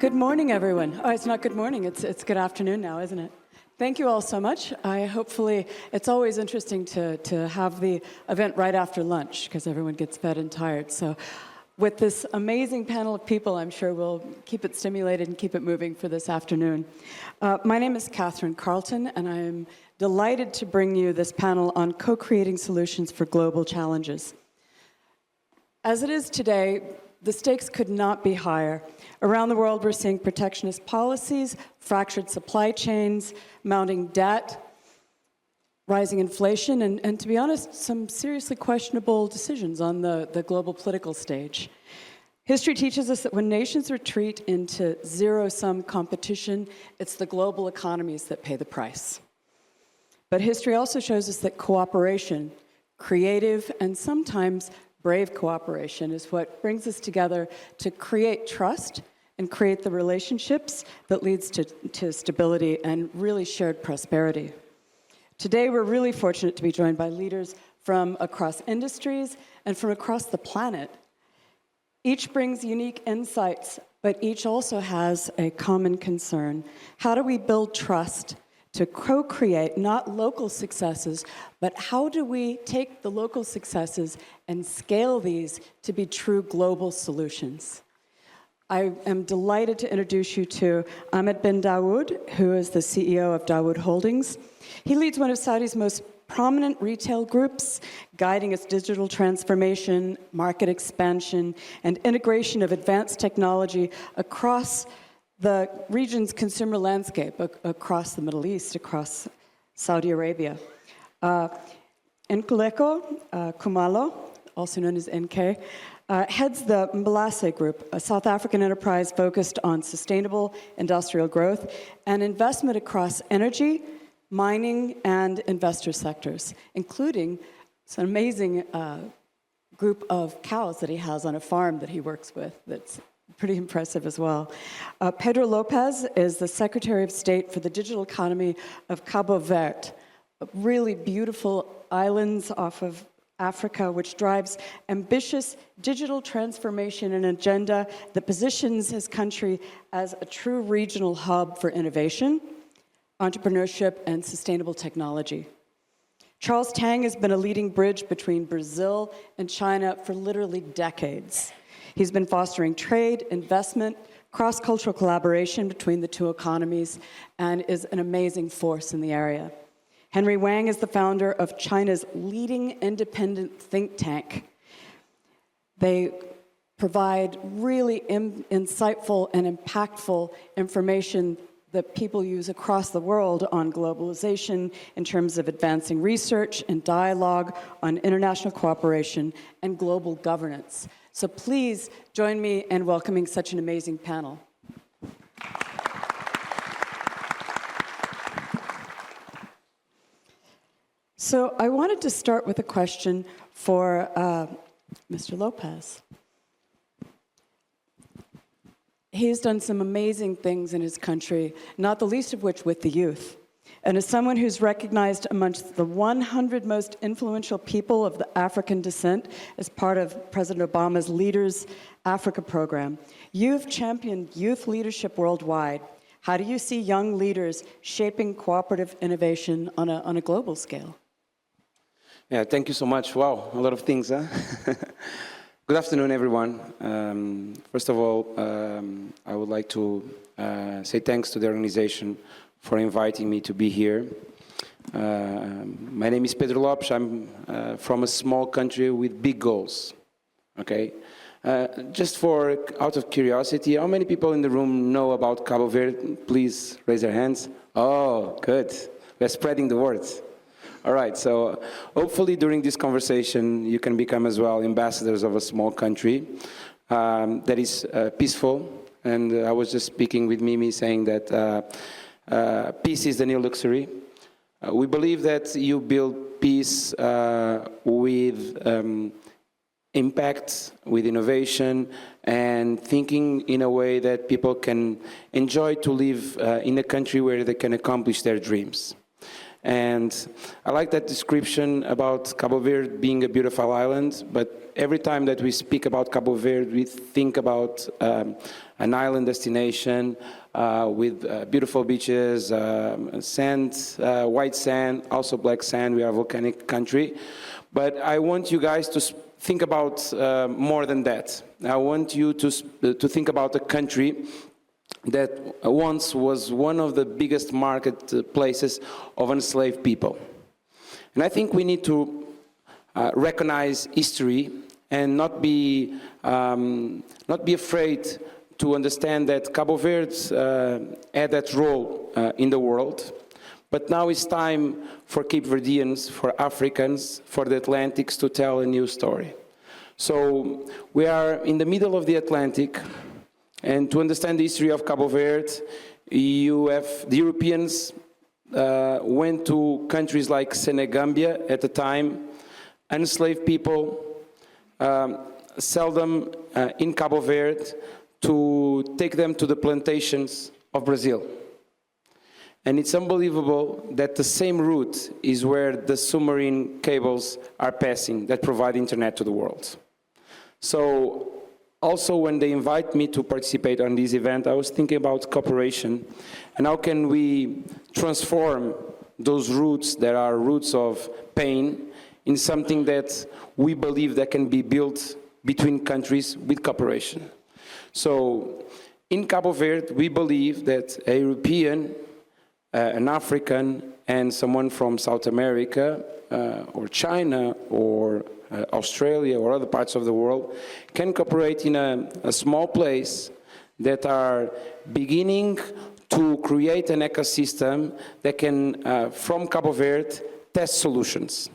Good morning, everyone. Oh, it's not good morning, it's good afternoon now, isn't it? Thank you all so much. Hopefully, it's always interesting to have the event right after lunch, because everyone gets fed and tired. So with this amazing panel of people, I'm sure we'll keep it stimulated and keep it moving for this afternoon. My name is Catherine Carlton, and I am delighted to bring you this panel on co-creating solutions for global challenges. As it is today, the stakes could not be higher. Around the world, we're seeing protectionist policies, fractured supply chains, mounting debt, rising inflation, and to be honest, some seriously questionable decisions on the global political stage. History teaches us that when nations retreat into zero-sum competition, it's the global economies that pay the price. But history also shows us that cooperation, creative and sometimes brave cooperation, is what brings us together to create trust and create the relationships that leads to stability and really shared prosperity. Today, we're really fortunate to be joined by leaders from across industries and from across the planet. Each brings unique insights, but each also has a common concern. How do we build trust to co-create not local successes, but how do we take the local successes and scale these to be true global solutions? I am delighted to introduce you to Ahmed BinDawood, who is the CEO of Dawood Holdings. He leads one of Saudi's most prominent retail groups, guiding its digital transformation, market expansion, and integration of advanced technology across the region's consumer landscape, across the Middle East, across Saudi Arabia. Nkululeko, Khumalo, also known as NK, heads the Mbulase Group, a South African enterprise focused on sustainable industrial growth and investment across energy, mining, and investor sectors, including an amazing group of cows that he has on a farm that he works with that's pretty impressive as well. Pedro Lopes is the Secretary of State for the Digital Economy of Cabo Verde, really beautiful islands off of Africa, which drives ambitious digital transformation and agenda that positions his country as a true regional hub for innovation, entrepreneurship, and sustainable technology. Charles Tang has been a leading bridge between Brazil and China for literally decades. He's been fostering trade, investment, cross-cultural collaboration between the two economies, and is an amazing force in the area. Wang is the founder of China's leading independent think tank. They provide really insightful and impactful information that people use across the world on globalization in terms of advancing research and dialogue on international cooperation and global governance. So please join me in welcoming such an amazing panel. So I wanted to start with a question for Mr. Lopes. He's done some amazing things in his country, not the least of which with the youth. And as someone who's recognized amongst the 100 most influential people of the African descent as part of President Obama's Leaders Africa program, you've championed youth leadership worldwide. How do you see young leaders shaping cooperative innovation on a global scale? Yeah, thank you so much. Wow, a lot of things, huh? Good afternoon, everyone. First of all, I would like to say thanks to the organization for inviting me to be here. My name is Pedro Lopes. I'm from a small country with big goals, okay? Just out of curiosity, how many people in the room know about Cabo Verde? Please raise their hands. Oh, good. We're spreading the word. All right, so hopefully during this conversation, you can become as well ambassadors of a small country that is peaceful. And I was just speaking with Mimi saying that peace is the new luxury. We believe that you build peace with impact, with innovation, and thinking in a way that people can enjoy to live in a country where they can accomplish their dreams. And I like that description about Cabo Verde being a beautiful island, but every time that we speak about Cabo Verde, we think about an island destination with beautiful beaches, sand, white sand, also black sand. We are a volcanic country. But I want you guys to think about more than that. I want you to think about a country that once was one of the biggest marketplaces of enslaved people. And I think we need to recognize history and not be afraid to understand that Cabo Verde had that role in the world. But now it's time for Cape Verdeans, for Africans, for the Atlantics to tell a new story. So we are in the middle of the Atlantic, and to understand the history of Cabo Verde, the Europeans went to countries like Senegambia at the time, enslaved people, sell them in Cabo Verde to take them to the plantations of Brazil. And it's unbelievable that the same route is where the submarine cables are passing that provide internet to the world. So also when they invite me to participate on this event, I was thinking about cooperation and how can we transform those routes that are roots of pain in something that we believe that can be built between countries with cooperation. So in Cabo Verde, we believe that a European, an African, and someone from South America, or China, or Australia, or other parts of the world, can cooperate in a small place that are beginning to create an ecosystem that can, from Cabo Verde, test solutions.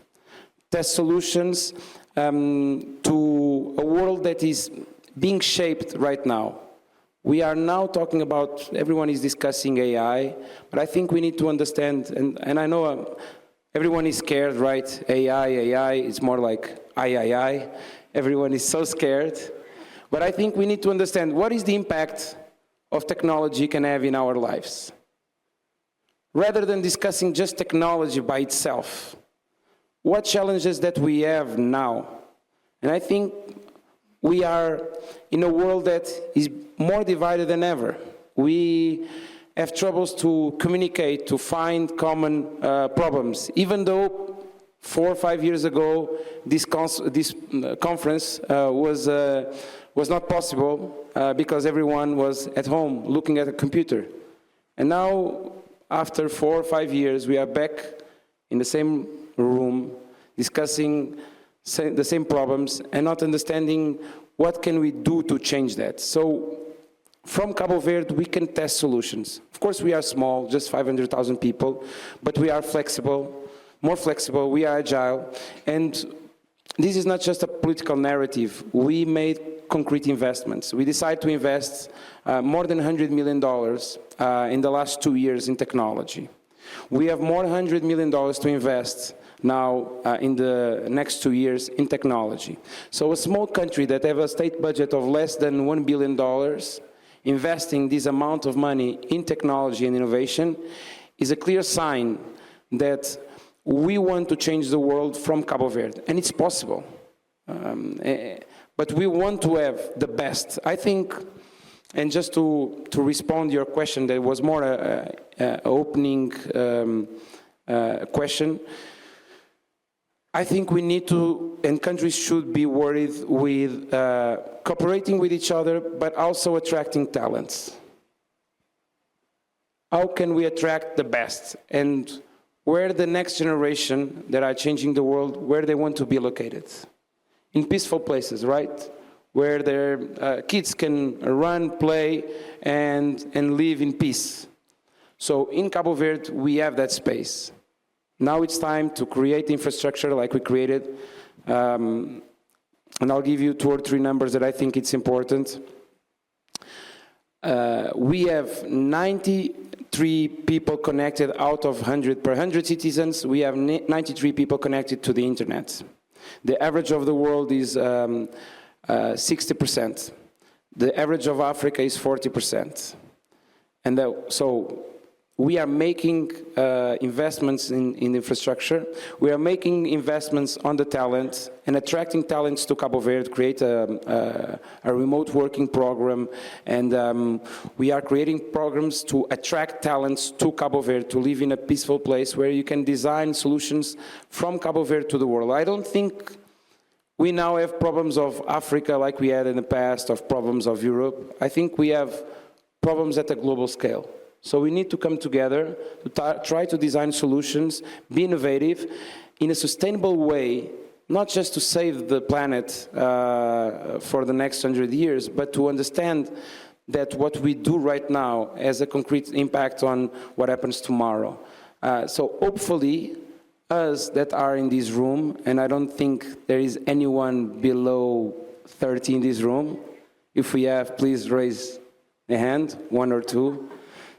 Test solutions to a world that is being shaped right now. We are now talking about, everyone is discussing AI, but I think we need to understand, and I know everyone is scared, right? AI, it's more like I. Everyone is so scared. But I think we need to understand what is the impact of technology can have in our lives. Rather than discussing just technology by itself, what challenges that we have now? And I think we are in a world that is more divided than ever. We have troubles to communicate, to find common problems, even though 4 or 5 years ago this conference was not possible because everyone was at home looking at a computer. And now, after 4 or 5 years, we are back in the same room discussing the same problems and not understanding what can we do to change that. So from Cabo Verde, we can test solutions. Of course, we are small, just 500,000 people, but we are flexible, more flexible, we are agile. And this is not just a political narrative. We made concrete investments. We decided to invest more than $100 million in the last 2 years in technology. We have more than $100 million to invest now in the next 2 years in technology. So a small country that have a state budget of less than $1 billion, investing this amount of money in technology and innovation is a clear sign that we want to change the world from Cabo Verde, and it's possible. But we want to have the best. I think, and just to respond to your question, that was more an opening question, I think we need to, and countries should be worried with cooperating with each other, but also attracting talents. How can we attract the best? And where the next generation that are changing the world, where they want to be located? In peaceful places, right? Where their kids can run, play, and live in peace. So in Cabo Verde, we have that space. Now it's time to create infrastructure like we created. And I'll give you 2 or 3 numbers that I think it's important. We have 93 people connected out of 100. Per 100 citizens, we have 93 people connected to the internet. The average of the world is 60%. The average of Africa is 40%. And so we are making investments in infrastructure. We are making investments on the talent and attracting talents to Cabo Verde, create a remote working program. And we are creating programs to attract talents to Cabo Verde, to live in a peaceful place where you can design solutions from Cabo Verde to the world. I don't think we now have problems of Africa like we had in the past, of problems of Europe. I think we have problems at a global scale. So we need to come together to try to design solutions, be innovative in a sustainable way, not just to save the planet for the next 100 years, but to understand that what we do right now has a concrete impact on what happens tomorrow. So hopefully, us that are in this room, and I don't think there is anyone below 30 in this room. If we have, please raise a hand, one or two.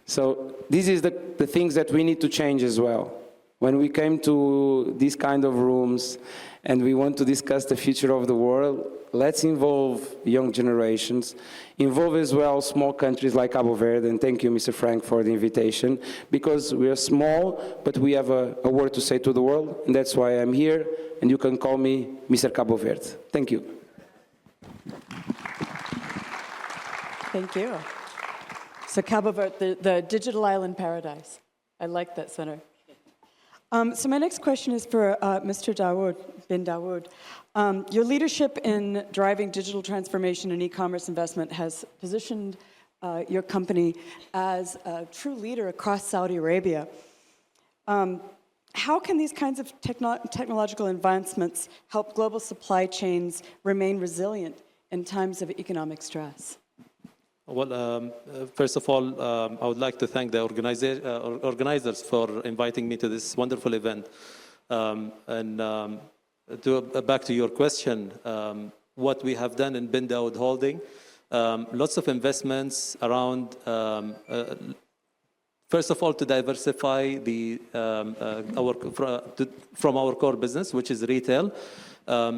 So this is the things that we need to change as well. When we came to these kind of rooms and we want to discuss the future of the world, let's involve young generations, involve as well small countries like Cabo Verde, and thank you, Mr. Frank, for the invitation, because we are small, but we have a word to say to the world, and that's why I'm here, and you can call me Mr. Cabo Verde. Thank you. Thank you. So Cabo Verde, the digital island paradise. I like that center. So my next question is for Mr. Dawood, BinDawood. Your leadership in driving digital transformation and e-commerce investment has positioned your company as a true leader across Saudi Arabia. How can these kinds of technological advancements help global supply chains remain resilient in times of economic stress? Well, first of all, I would like to thank the organizers for inviting me to this wonderful event. Back to your question, what we have done in BinDawood Holding, lots of investments around, first of all, to diversify from our core business, which is retail.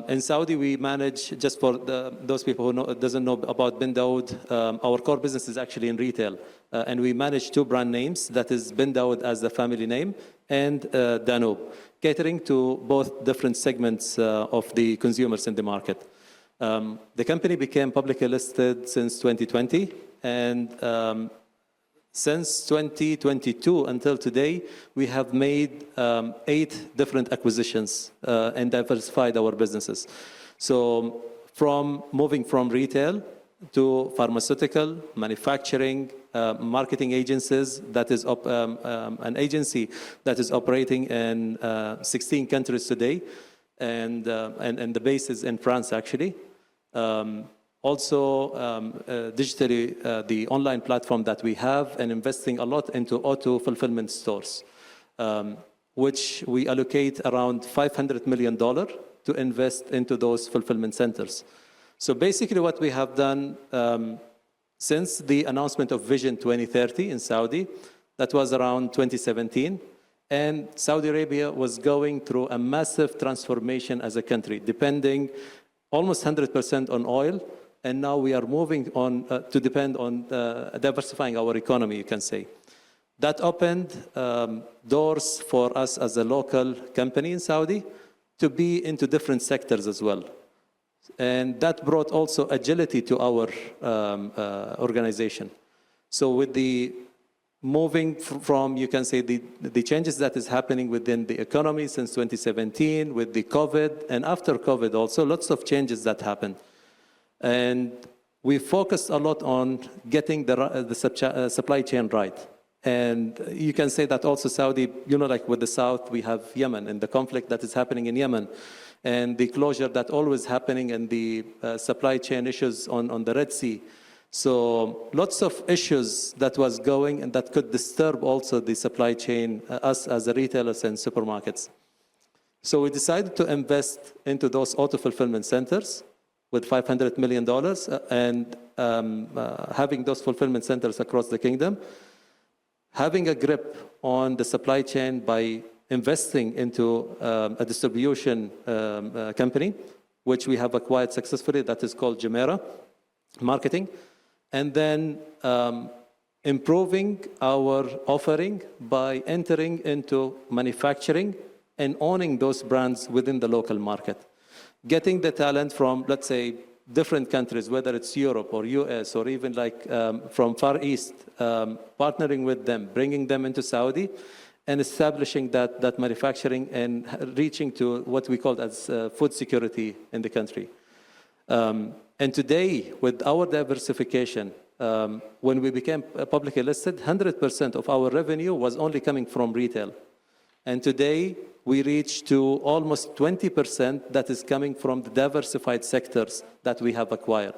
In Saudi, we manage, just for those people who doesn't know about BinDawood, our core business is actually in retail. And we manage two brand names, that is BinDawood as the family name, and Danube, catering to both different segments of the consumers in the market. The company became publicly listed since 2020, and since 2022 until today, we have made 8 different acquisitions and diversified our businesses. So moving from retail to pharmaceutical, manufacturing, marketing agencies, that is an agency that is operating in 16 countries today, and the base is in France, actually. Also, digitally, the online platform that we have, and investing a lot into auto-fulfillment stores, which we allocate around $500 million to invest into those fulfillment centers. So basically what we have done since the announcement of Vision 2030 in Saudi, that was around 2017, and Saudi Arabia was going through a massive transformation as a country, depending almost 100% on oil. And now we are moving on to depend on diversifying our economy, you can say. That opened doors for us as a local company in Saudi to be into different sectors as well. And that brought also agility to our organization. So with the moving from, you can say, the changes that is happening within the economy since 2017, with the COVID, and after COVID also, lots of changes that happened. And we focused a lot on getting the supply chain right. And you can say that also Saudi, like with the South, we have Yemen and the conflict that is happening in Yemen, and the closure that always happening, and the supply chain issues on the Red Sea. So lots of issues that was going and that could disturb also the supply chain, us as a retailers and supermarkets. So we decided to invest into those auto-fulfillment centers with $500 million and having those fulfillment centers across the kingdom, having a grip on the supply chain by investing into a distribution company, which we have acquired successfully, that is called Jumeirah Marketing, and then improving our offering by entering into manufacturing and owning those brands within the local market. Getting the talent from, let's say, different countries, whether it's Europe or US or even like from Far East, partnering with them, bringing them into Saudi and establishing that manufacturing and reaching to what we call as food security in the country. And today, with our diversification, when we became publicly listed, 100% of our revenue was only coming from retail. And today, we reach to almost 20% that is coming from the diversified sectors that we have acquired.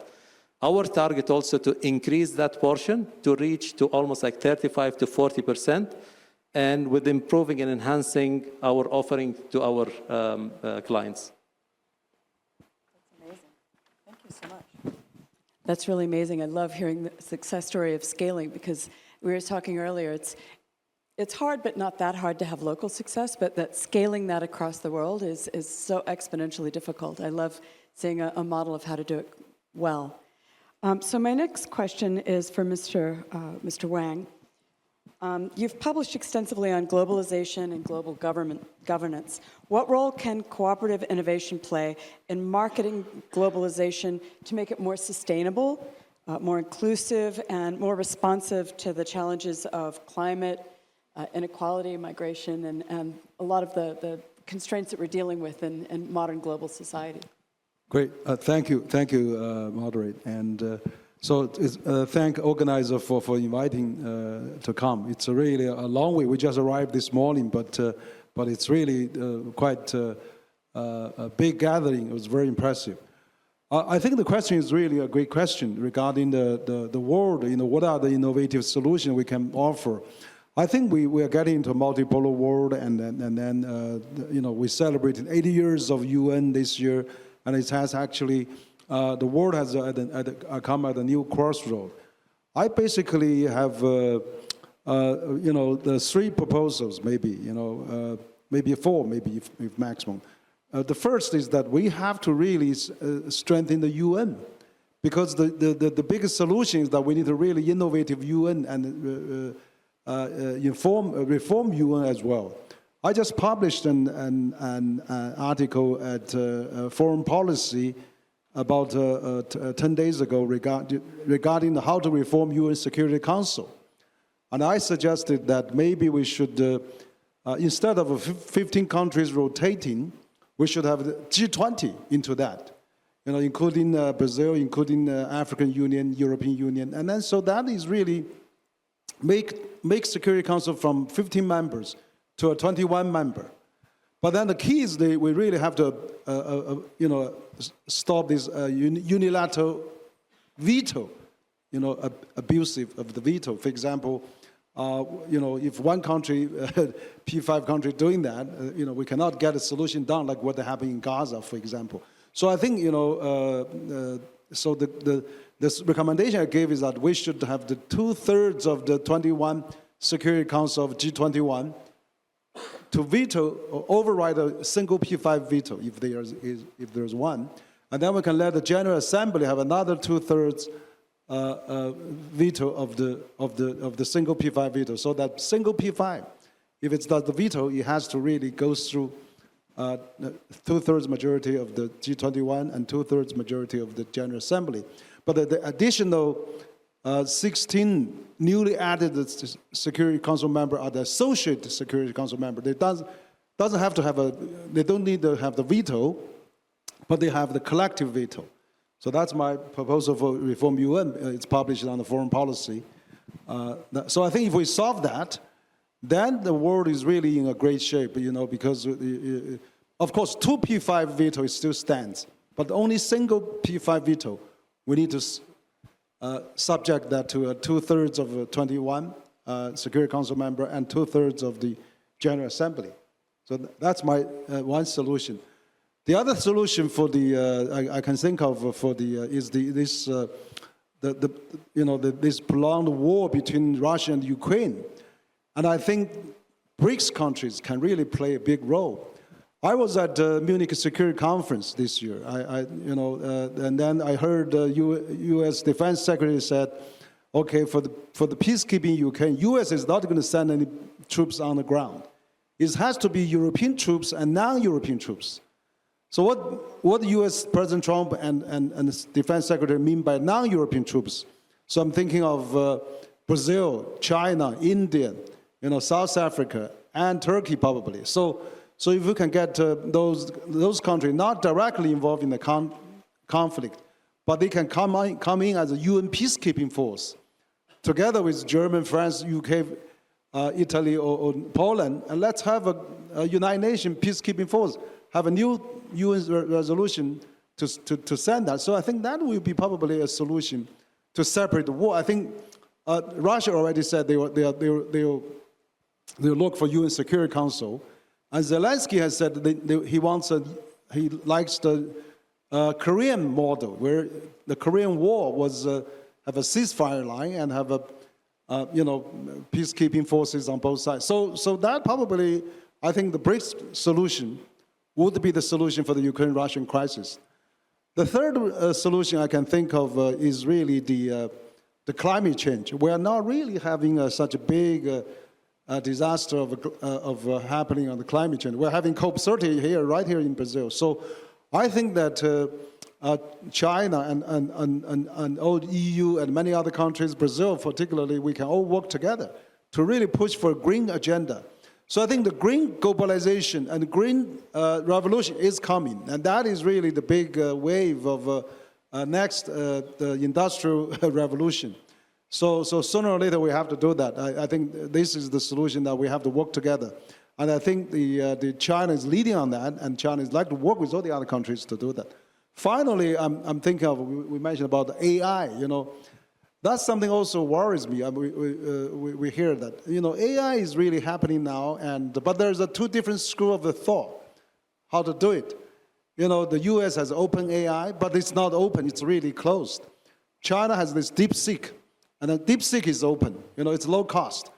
Our target also to increase that portion to reach to almost like 35 to 40%, and with improving and enhancing our offering to our clients. That's amazing. Thank you so much. That's really amazing. I love hearing the success story of scaling, because we were talking earlier, it's hard, but not that hard to have local success, but that scaling that across the world is so exponentially difficult. I love seeing a model of how to do it well. So my next question is for Mr. Wang. You've published extensively on globalization and global governance. What role can cooperative innovation play in marketing globalization to make it more sustainable, more inclusive, and more responsive to the challenges of climate, inequality, migration, and a lot of the constraints that we're dealing with in modern global society? Great. Thank you, moderate. And so thank organizer for inviting to come. It's really a long way. We just arrived this morning, but it's really quite a big gathering. It was very impressive. I think the question is really a great question regarding the world. What are the innovative solutions we can offer? I think we are getting into a multipolar world, and then we celebrated 80 years of UN this year, and it has actually the world has come at a new crossroad. I basically have the three proposals, maybe four, maybe if maximum. The first is that we have to really strengthen the UN, because the biggest solution is that we need a really innovative UN and reform UN as well. I just published an article at Foreign Policy about 10 days ago regarding how to reform UN Security Council. And I suggested that maybe we should, instead of 15 countries rotating, we should have the G20 into that, including Brazil, including African Union, European Union. And then so that is really make Security Council from 15 members to a 21 member. But then the key is we really have to, stop this unilateral veto, abusive of the veto. For example, if one country, P5 country doing that, we cannot get a solution done like what happened in Gaza, for example. So I think, so this recommendation I gave is that we should have the 2/3 of the 21 Security Council of G21 to veto or override a single P5 veto if there's one, and then we can let the General Assembly have another 2/3 veto of the single P5 veto. So that single P5, if it does the veto, it has to really go through 2/3 majority of the G21 and 2/3 majority of the General Assembly. But the additional 16 newly added Security Council member are the associate Security Council member. They doesn't have to have they don't need to have the veto, but they have the collective veto. So that's my proposal for reform UN. It's published on the Foreign Policy. So I think if we solve that, then the world is really in a great shape, because of course 2 P5 veto still stands, but only single P5 veto, we need to subject that to 2/3 of 21 Security Council member and 2/3 of the General Assembly. So that's my one solution. The other solution for I can think of for is this prolonged war between Russia and Ukraine, and I think BRICS countries can really play a big role. I was at the Munich Security Conference this year, and then I heard the U.S. Defense Secretary said, okay, for the peacekeeping Ukraine, U.S. is not going to send any troops on the ground. It has to be European troops and non-European troops. So what U.S. President Trump and the Defense Secretary mean by non-European troops? So I'm thinking of Brazil, China, India, South Africa, and Turkey probably. So if we can get those countries not directly involved in the conflict, but they can come in as a UN peacekeeping force, together with Germany, France, UK, Italy, or Poland, and let's have a United Nations peacekeeping force, have a new UN resolution to send that. So I think that will be probably a solution to separate the war. I think Russia already said they'll look for UN Security Council, and Zelensky has said he likes the Korean model, where the Korean War was have a ceasefire line and have peacekeeping forces on both sides. So that probably, I think the BRICS solution would be the solution for the Ukraine-Russian crisis. The third solution I can think of is really the climate change. We are not really having such a big disaster of happening on the climate change. We're having COP30 right here in Brazil. So I think that China and all the EU and many other countries, Brazil particularly, we can all work together to really push for a green agenda. So I think the green globalization and the green revolution is coming, and that is really the big wave of next the industrial revolution. So sooner or later we have to do that. I think this is the solution that we have to work together. And I think the China is leading on that, and China is like to work with all the other countries to do that. Finally, I'm thinking of, we mentioned about the AI, That's something also worries me. We hear that. AI is really happening now, but there's two different schools of thought how to do it. The US has open AI, but it's not open, it's really closed. China has this DeepSeek, and the DeepSeek is open, it's low cost.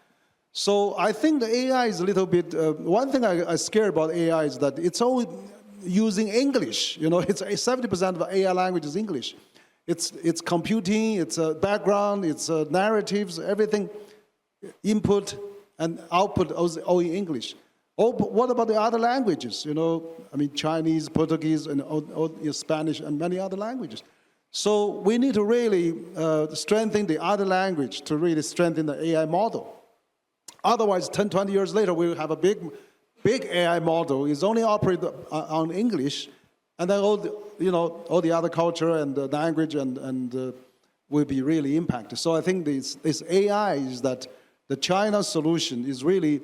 So I think the AI is a little bit, one thing I'm scared about AI is that it's all using English. It's 70% of AI language is English. It's computing, it's background, it's narratives, everything, input and output all in English. Oh, but what about the other languages? Chinese, Portuguese, and Spanish, and many other languages. So we need to really strengthen the other language to really strengthen the AI model. Otherwise, 10, 20 years later, we'll have a big AI model is only operated on English, and then all the other culture and the language and will be really impacted. So I think this AI is that the China solution is really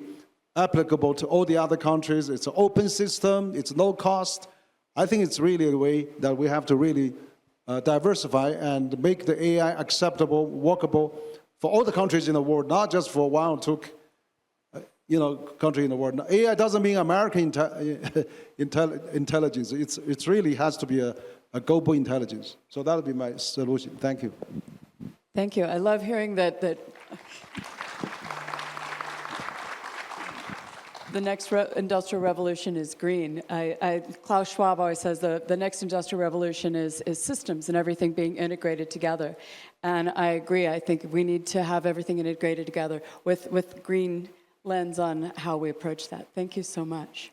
applicable to all the other countries. It's an open system. It's low cost. I think it's really a way that we have to really diversify and make the AI acceptable, workable for all the countries in the world, not just for one or two country in the world. AI doesn't mean American intelligence. It really has to be a global intelligence. So that would be my solution. Thank you. Thank you. I love hearing that the next industrial revolution is green. Klaus Schwab always says the next industrial revolution is systems and everything being integrated together. And I agree. I think we need to have everything integrated together with green lens on how we approach that. Thank you so much.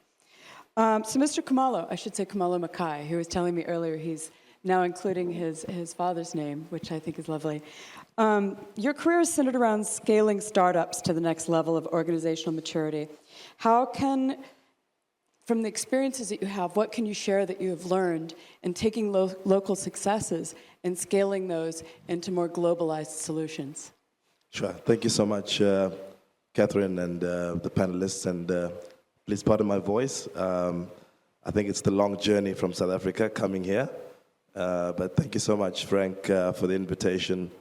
So Mr. Khumalo, I should say Khumalo Makai, he was telling me earlier he's now including his father's name, which I think is lovely. Your career is centered around scaling startups to the next level of organizational maturity. How can, from the experiences that you have, what can you share that you have learned in taking local successes and scaling those into more globalized solutions? Sure. Thank you so much, Catherine and the panelists, and please pardon my voice. I think it's the long journey from South Africa coming here, but thank you so much, Frank, for the invitation.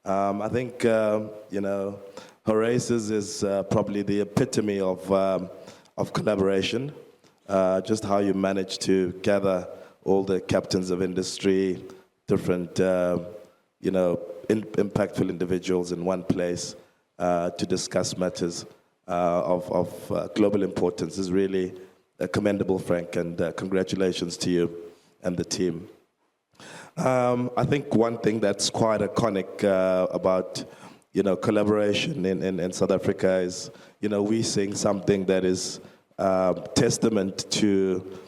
I think, Horasis is probably the epitome of collaboration, just how you manage to gather all the captains of industry, different, impactful individuals in one place, to discuss matters of global importance is really commendable, Frank, and congratulations to you and the team. I think one thing that's quite iconic about, collaboration in South Africa is, we seeing something that is testament to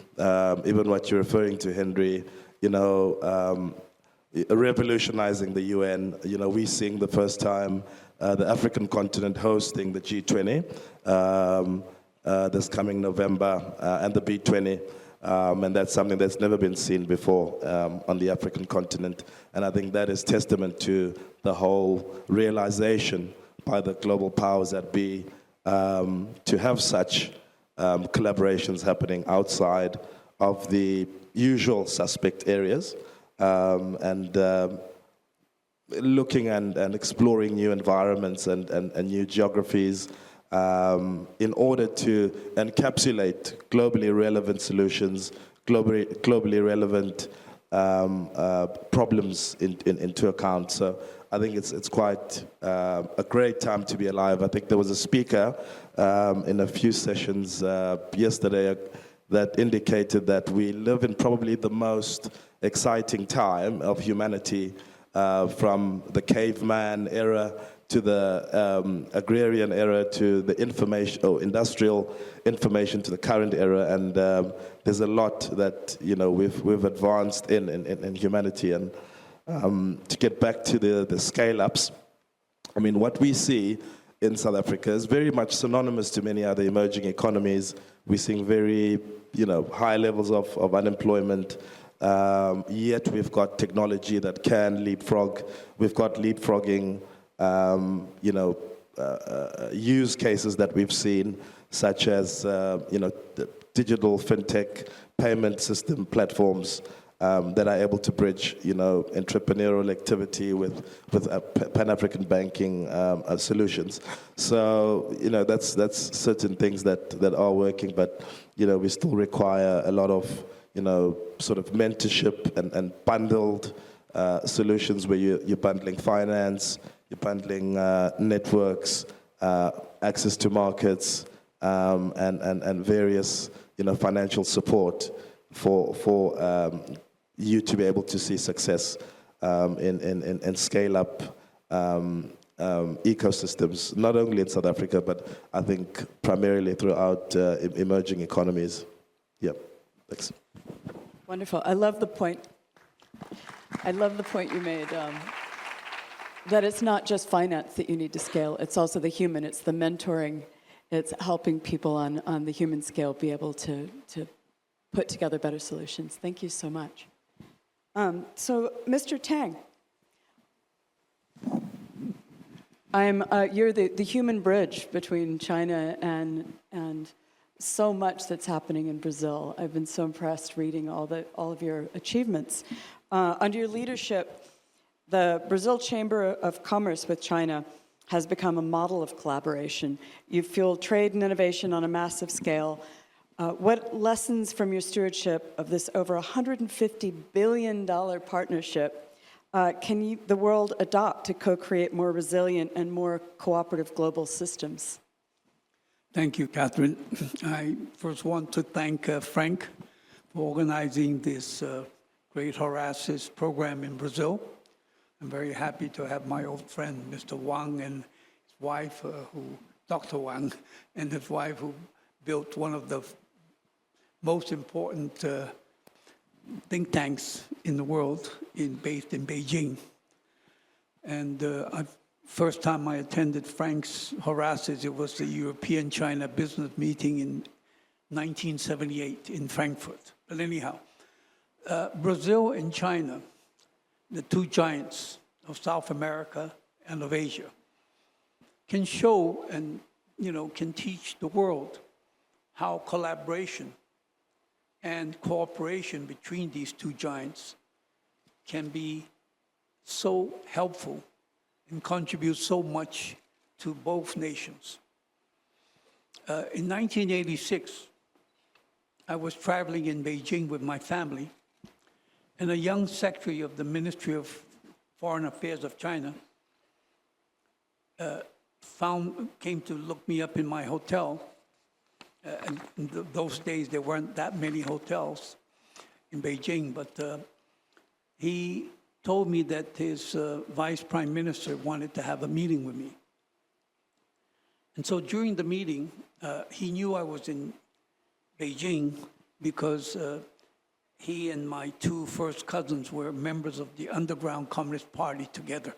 even what you're referring to, Henry, revolutionizing the UN. We seeing the first time the African continent hosting the G20 this coming November and the B20. And that's something that's never been seen before on the African continent. And I think that is testament to the whole realization by the global powers that be to have such collaborations happening outside of the usual suspect areas and looking and exploring new environments and new geographies in order to encapsulate globally relevant solutions, globally relevant problems into account. So I think it's quite a great time to be alive. I think there was a speaker in a few sessions yesterday that indicated that we live in probably the most exciting time of humanity from the caveman era to the agrarian era, to the industrial information, to the current era, and there's a lot that we've advanced in humanity. And to get back to the scale-ups, I mean, what we see in South Africa is very much synonymous to many other emerging economies. We're seeing very high levels of unemployment. Yet we've got technology that can leapfrog. We've got leapfrogging. Use cases that we've seen, such as the digital fintech payment system platforms that are able to bridge entrepreneurial activity with Pan-African banking solutions. So that's certain things that are working, but we still require a lot of sort of mentorship and bundled solutions where you're bundling finance. You're bundling networks, access to markets, and various financial support for you to be able to see success in scale up ecosystems, not only in South Africa, but I think primarily throughout emerging economies. Yeah, thanks. Wonderful. I love the point you made. That it's not just finance that you need to scale, it's also the human, it's the mentoring, it's helping people on the human scale be able to put together better solutions. Thank you so much. So, Mr. Tang, you're the human bridge between China and so much that's happening in Brazil. I've been so impressed reading all of your achievements. Under your leadership, the Brazil Chamber of Commerce with China has become a model of collaboration. You've fueled trade and innovation on a massive scale. What lessons from your stewardship of this over $150 billion partnership can the world adopt to co-create more resilient and more cooperative global systems? Thank you, Catherine. I first want to thank Frank for organizing this great Horasis program in Brazil. I'm very happy to have my old friend, Mr. Wang, and his wife, Dr. Wang, and his wife, who built one of the most important think tanks in the world, based in Beijing. And first time I attended Frank's Horasis, it was the European-China business meeting in 1978 in Frankfurt. But anyhow, Brazil and China, the two giants of South America and of Asia, can show and can teach the world how collaboration and cooperation between these two giants can be so helpful and contribute so much to both nations. In 1986, I was traveling in Beijing with my family, and a young secretary of the Ministry of Foreign Affairs of China came to look me up in my hotel. And in those days, there weren't that many hotels in Beijing, but he told me that his vice prime minister wanted to have a meeting with me. And so during the meeting, he knew I was in Beijing because he and my two first cousins were members of the underground Communist Party together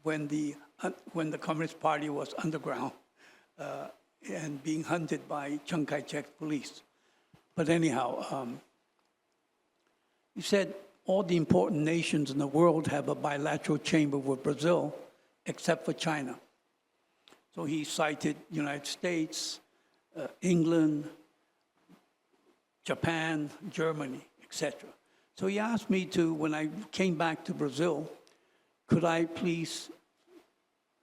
when the Communist Party was underground and being hunted by Chiang Kai-shek's police. But anyhow, he said all the important nations in the world have a bilateral chamber with Brazil, except for China. So he cited United States, England, Japan, Germany, etc. So he asked me to, when I came back to Brazil, could I please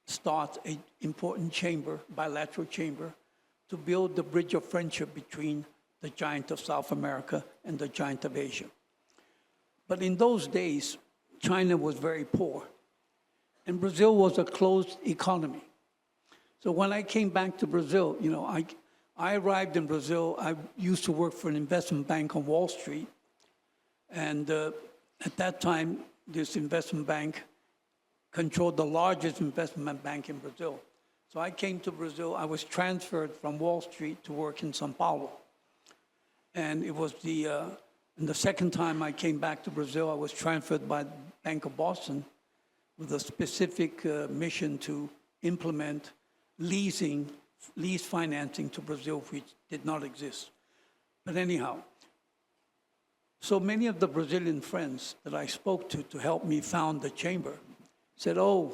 start an important chamber, bilateral chamber, to build the bridge of friendship between the giant of South America and the giant of Asia. But in those days, China was very poor, and Brazil was a closed economy. So when I came back to Brazil, you know, I arrived in Brazil. I used to work for an investment bank on Wall Street, and at that time, this investment bank controlled the largest investment bank in Brazil. So I came to Brazil. I was transferred from Wall Street to work in São Paulo. And it was and the second time I came back to Brazil, I was transferred by Bank of Boston with a specific mission to implement lease financing to Brazil, which did not exist. But anyhow, so many of the Brazilian friends that I spoke to help me found the chamber said, oh,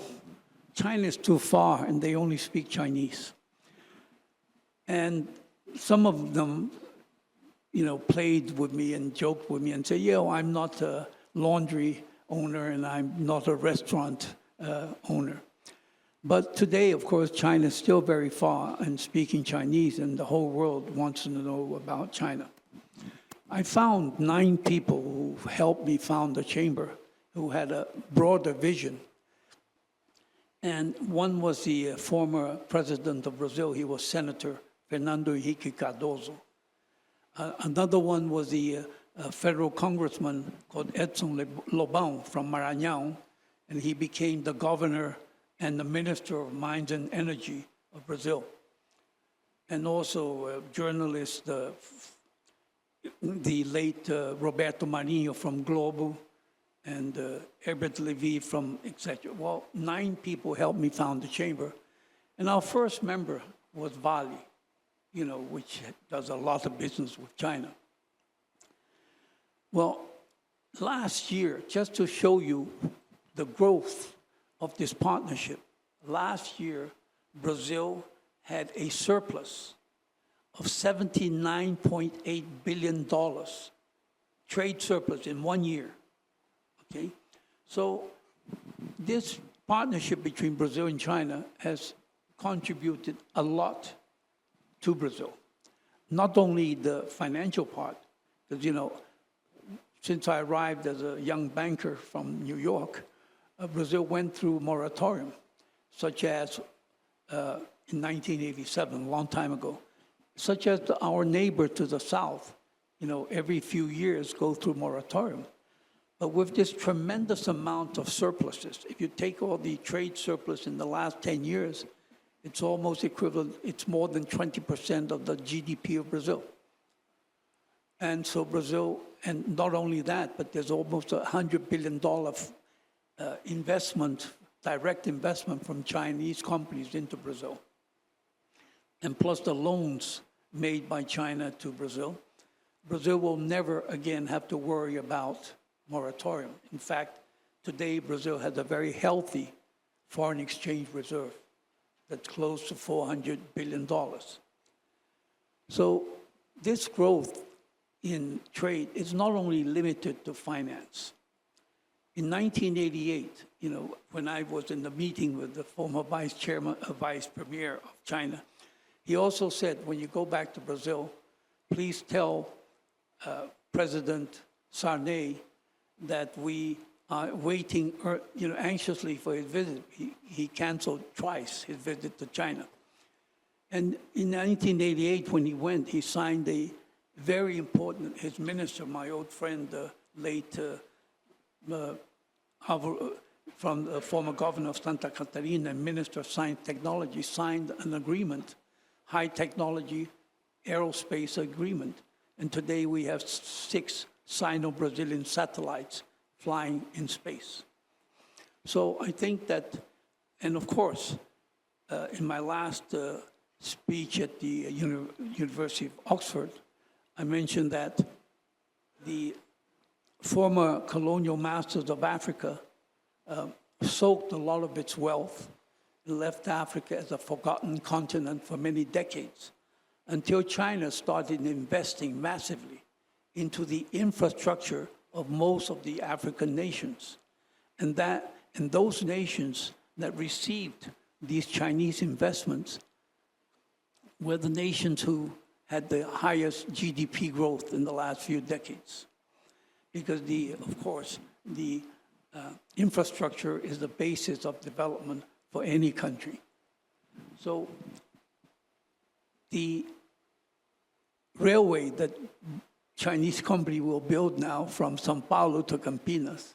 China is too far and they only speak Chinese. And some of them, you know, played with me and joked with me and said, yeah, I'm not a laundry owner and I'm not a restaurant owner. But today, of course, China is still very far in speaking Chinese, and the whole world wants to know about China. I found 9 people who helped me found the chamber, who had a broader vision. And one was the former president of Brazil. He was Senator Fernando Henrique Cardoso. Another one was the federal congressman called Edson Lobão from Maranhão, and he became the governor and the Minister of Mines and Energy of Brazil. And also a journalist, the late Roberto Marinho from Globo, and Herbert Levy from etc. Well, 9 people helped me found the chamber. And our first member was Vale, you know, which does a lot of business with China. Well, last year, just to show you the growth of this partnership, last year, Brazil had a surplus of $79.8 billion, trade surplus in 1 year, okay? So this partnership between Brazil and China has contributed a lot to Brazil. Not only the financial part, because, you know, since I arrived as a young banker from New York, Brazil went through moratorium, such as in 1987, a long time ago, such as our neighbor to the south, you know, every few years go through moratorium. But with this tremendous amount of surpluses, if you take all the trade surplus in the last 10 years, it's almost equivalent, it's more than 20% of the GDP of Brazil. And so Brazil, and not only that, but there's almost $100 billion investment, direct investment from Chinese companies into Brazil. And plus the loans made by China to Brazil. Brazil will never again have to worry about moratorium. In fact, today Brazil has a very healthy foreign exchange reserve that's close to $400 billion. So this growth in trade is not only limited to finance. In 1988, you know, when I was in the meeting with the former vice premier of China, he also said, when you go back to Brazil, please tell President Sarney that we are waiting, you know, anxiously for his visit. He canceled twice his visit to China. And in 1988, when he went, he signed a very important, his minister, my old friend, late from the former governor of Santa Catarina and Minister of Science and Technology signed an agreement, high technology aerospace agreement. And today we have 6 Sino-Brazilian satellites flying in space. So I think that, and of course, in my last speech at the University of Oxford, I mentioned that the former colonial masters of Africa soaked a lot of its wealth and left Africa as a forgotten continent for many decades, until China started investing massively into the infrastructure of most of the African nations. And those nations that received these Chinese investments were the nations who had the highest GDP growth in the last few decades. Because of course, the infrastructure is the basis of development for any country. So the railway that Chinese company will build now from São Paulo to Campinas,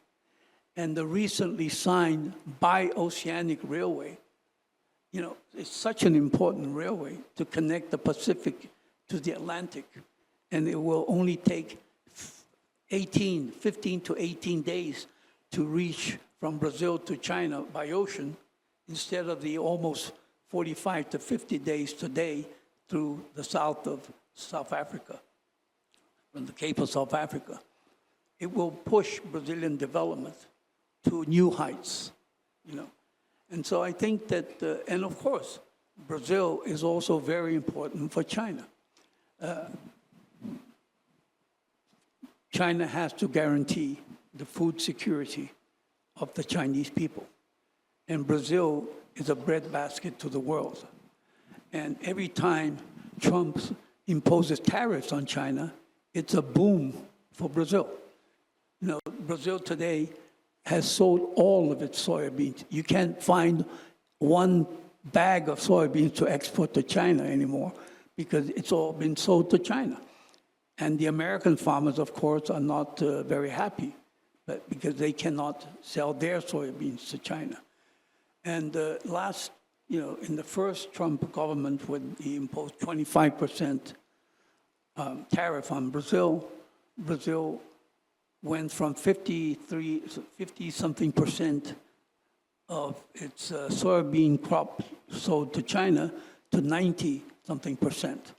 and the recently signed bi-oceanic railway, it's such an important railway to connect the Pacific to the Atlantic, and it will only take 15 to 18 days to reach from Brazil to China by ocean, instead of the almost 45 to 50 days today through the south of South Africa, from the Cape of South Africa. It will push Brazilian development to new heights, And so I think that, and of course, Brazil is also very important for China. China has to guarantee the food security of the Chinese people. And Brazil is a breadbasket to the world. And every time Trump imposes tariffs on China, it's a boom for Brazil. Brazil today has sold all of its soybeans. You can't find one bag of soybeans to export to China anymore because it's all been sold to China. And the American farmers, of course, are not very happy because they cannot sell their soybeans to China. And in the first Trump government, when he imposed 25% tariff on Brazil, Brazil went from 50-something percent of its soybean crop sold to China to 90-something percent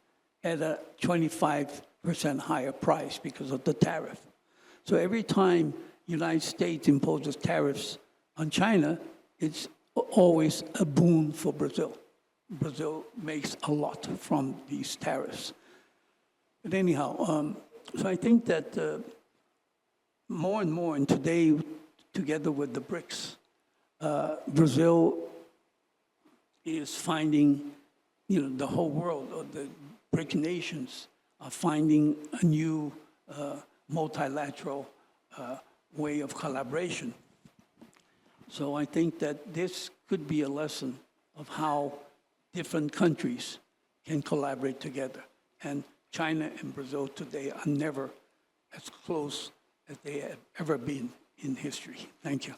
at a 25% higher price because of the tariff. So every time the United States imposes tariffs on China, it's always a boon for Brazil. Brazil makes a lot from these tariffs. But anyhow, so I think that more and more, and today, together with the BRICS, Brazil is finding, the whole world, or the BRIC nations are finding a new multilateral way of collaboration. So I think that this could be a lesson of how different countries can collaborate together. And China and Brazil today are never as close as they have ever been in history. Thank you.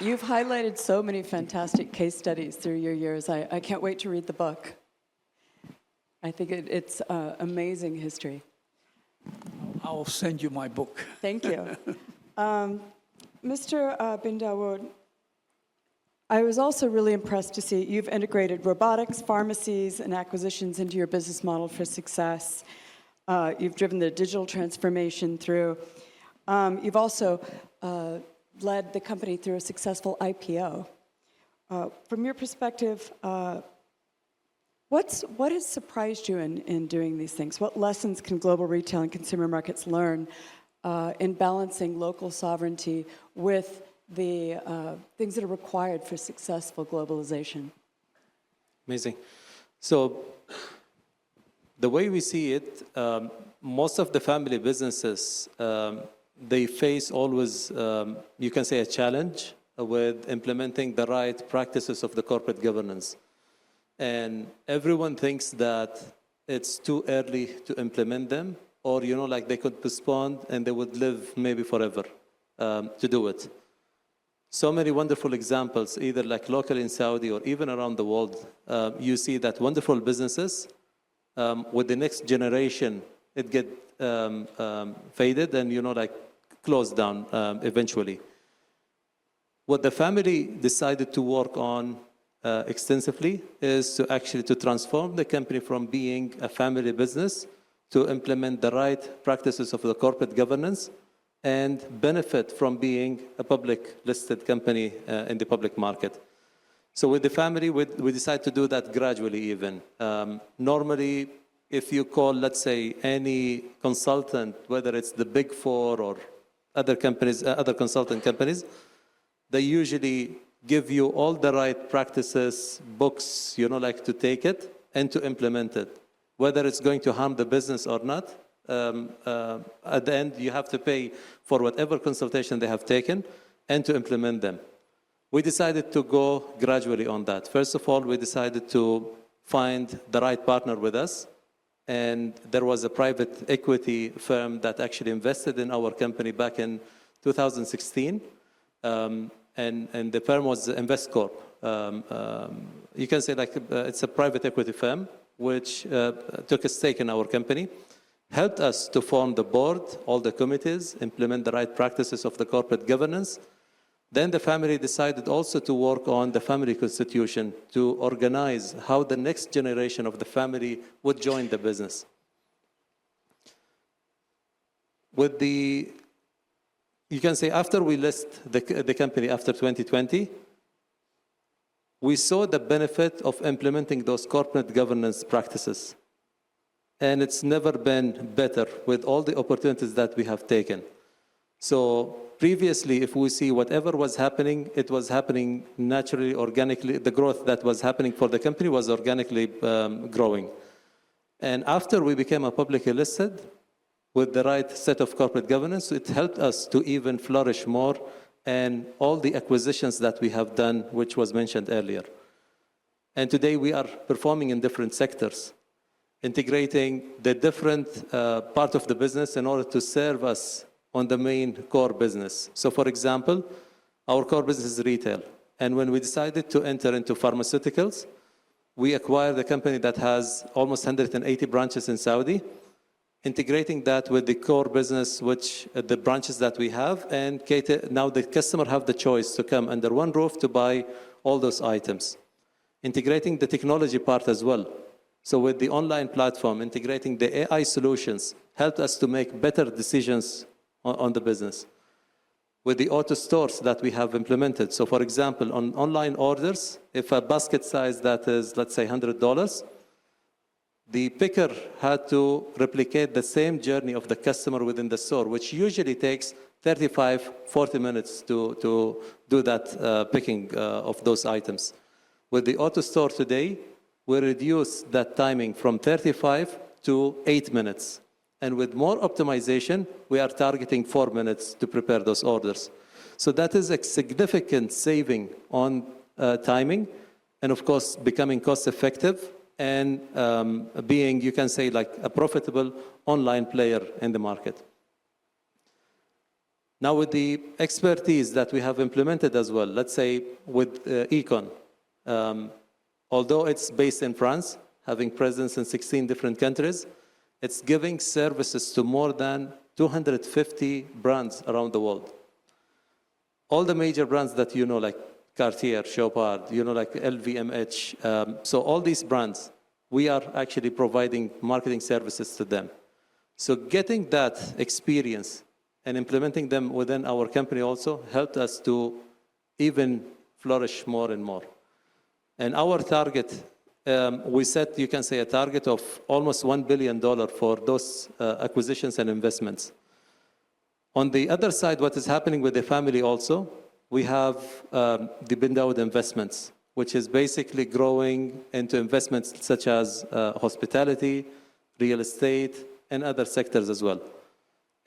You've highlighted so many fantastic case studies through your years. I can't wait to read the book. I think it's amazing history. I'll send you my book. Thank you. Mr. BinDawood, I was also really impressed to see you've integrated robotics, pharmacies, and acquisitions into your business model for success. You've driven the digital transformation through. You've also led the company through a successful IPO. From your perspective, what has surprised you in doing these things? What lessons can global retail and consumer markets learn in balancing local sovereignty with the things that are required for successful globalization? Amazing. So the way we see it, most of the family businesses, they face always, you can say, a challenge with implementing the right practices of the corporate governance. And everyone thinks that it's too early to implement them, or like they could postpone and they would live maybe forever to do it. So many wonderful examples, either like locally in Saudi or even around the world. You see that wonderful businesses, with the next generation, it get faded and like closed down eventually. What the family decided to work on extensively is to actually to transform the company from being a family business to implement the right practices of the corporate governance and benefit from being a public listed company in the public market. So with the family, we decided to do that gradually even. Normally, if you call, let's say, any consultant, whether it's the Big Four or other companies, other consultant companies, they usually give you all the right practices, books, like to take it and to implement it. Whether it's going to harm the business or not, at the end, you have to pay for whatever consultation they have taken and to implement them. We decided to go gradually on that. First of all, we decided to find the right partner with us. And there was a private equity firm that actually invested in our company back in 2016. And the firm was InvestCorp. You can say it's a private equity firm which took a stake in our company, helped us to form the board, all the committees, implement the right practices of the corporate governance. Then the family decided also to work on the family constitution to organize how the next generation of the family would join the business. With you can say after we list the company after 2020, we saw the benefit of implementing those corporate governance practices. And it's never been better with all the opportunities that we have taken. So previously, if we see whatever was happening, it was happening naturally, organically. The growth that was happening for the company was organically growing. And after we became a publicly listed, with the right set of corporate governance, it helped us to even flourish more and all the acquisitions that we have done, which was mentioned earlier. And today we are performing in different sectors, integrating the different part of the business in order to serve us on the main core business. So for example, our core business is retail. And when we decided to enter into pharmaceuticals, we acquired a company that has almost 180 branches in Saudi, integrating that with the core business, which the branches that we have, and now the customer have the choice to come under one roof to buy all those items. Integrating the technology part as well. So with the online platform, integrating the AI solutions helped us to make better decisions on the business. With the auto stores that we have implemented. So for example, on online orders, if a basket size that is, let's say, $100, the picker had to replicate the same journey of the customer within the store, which usually takes 35, 40 minutes to do that picking of those items. With the auto store today, we reduce that timing from 35 to 8 minutes. And with more optimization, we are targeting 4 minutes to prepare those orders. So that is a significant saving on timing, and of course, becoming cost effective and being, you can say, like a profitable online player in the market. Now with the expertise that we have implemented as well, let's say with Econ, although it's based in France, having presence in 16 different countries, it's giving services to more than 250 brands around the world. All the major brands that you know, like Cartier, Chopard, like LVMH. So all these brands, we are actually providing marketing services to them. So getting that experience and implementing them within our company also helped us to even flourish more and more. And our target, we set, you can say, a target of almost $1 billion for those acquisitions and investments. On the other side, what is happening with the family also, we have the BinDawood investments, which is basically growing into investments such as hospitality, real estate, and other sectors as well.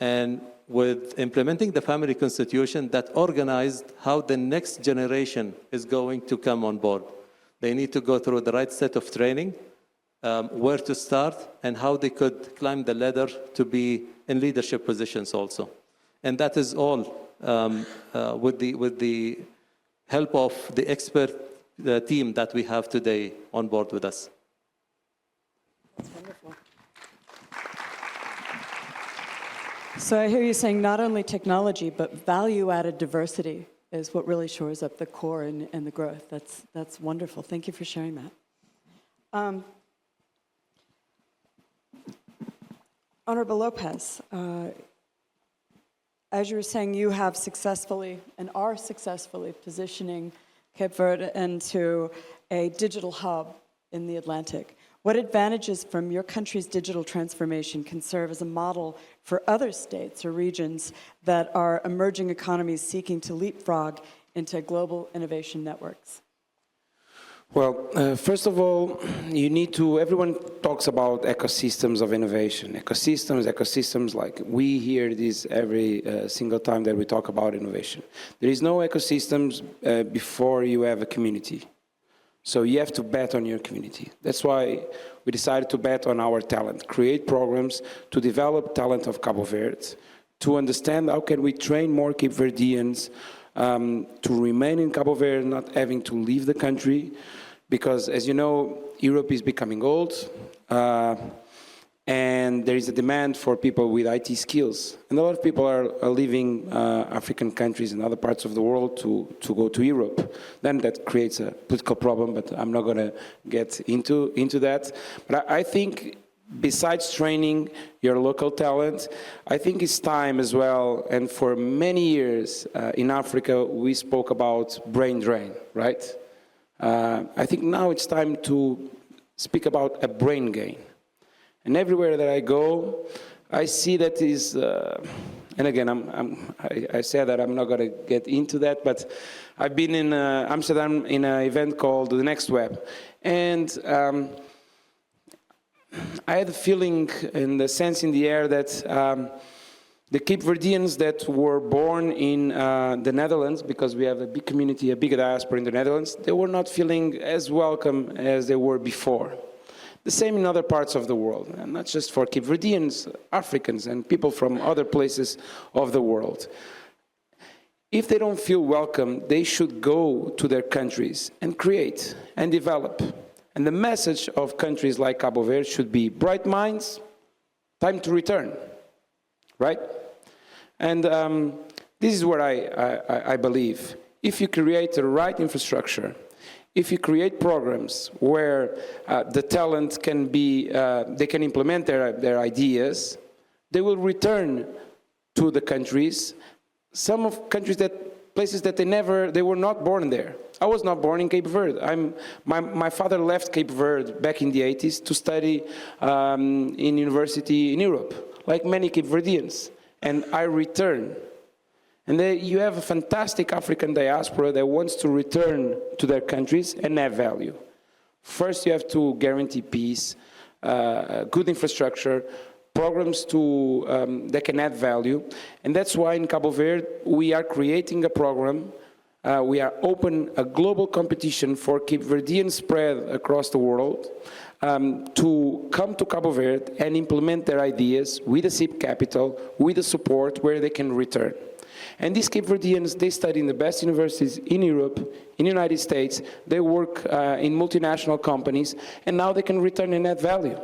And with implementing the family constitution, that organized how the next generation is going to come on board. They need to go through the right set of training, where to start and how they could climb the ladder to be in leadership positions also. And that is all with the help of the expert team that we have today on board with us. That's wonderful. So I hear you saying not only technology, but value-added diversity is what really shores up the core and the growth. That's wonderful. Thank you for sharing that. Honorable Lopes, as you were saying, you have successfully and are successfully positioning Cape Verde into a digital hub in the Atlantic. What advantages from your country's digital transformation can serve as a model for other states or regions that are emerging economies seeking to leapfrog into global innovation networks? Well, first of all, everyone talks about ecosystems of innovation. Ecosystems, like we hear this every single time that we talk about innovation. There is no ecosystems before you have a community. So you have to bet on your community. That's why we decided to bet on our talent, create programs to develop talent of Cabo Verde, to understand how can we train more Cape Verdeans to remain in Cabo Verde, not having to leave the country, because as you know, Europe is becoming old, and there is a demand for people with IT skills. And a lot of people are leaving African countries and other parts of the world to go to Europe. Then that creates a political problem, but I'm not going to get into that. But I think besides training your local talent, I think it's time as well, and for many years in Africa, we spoke about brain drain, right? I think now it's time to speak about a brain gain. And everywhere that I go, I see that is, and again, I said that I'm not going to get into that, but I've been in Amsterdam in an event called The Next Web. And I had a feeling and the sense in the air that the Cape Verdeans that were born in the Netherlands, because we have a big community, a big diaspora in the Netherlands, they were not feeling as welcome as they were before. The same in other parts of the world, and not just for Cape Verdeans, Africans, and people from other places of the world. If they don't feel welcome, they should go to their countries and create and develop. And the message of countries like Cabo Verde should be bright minds, time to return, right? And this is where I believe. If you create the right infrastructure, if you create programs where the talent can be, they can implement their ideas, they will return to the countries. Some of countries places that they were not born there. I was not born in Cape Verde. My father left Cape Verde back in the 80s to study in university in Europe, like many Cape Verdeans. And I returned. And you have a fantastic African diaspora that wants to return to their countries and add value. First, you have to guarantee peace, good infrastructure, programs that can add value. And that's why in Cabo Verde, we are creating a program. We are open a global competition for Cape Verdean spread across the world to come to Cabo Verde and implement their ideas with the seed capital, with the support where they can return. And these Cape Verdeans, they study in the best universities in Europe, in the United States. They work in multinational companies, and now they can return and add value.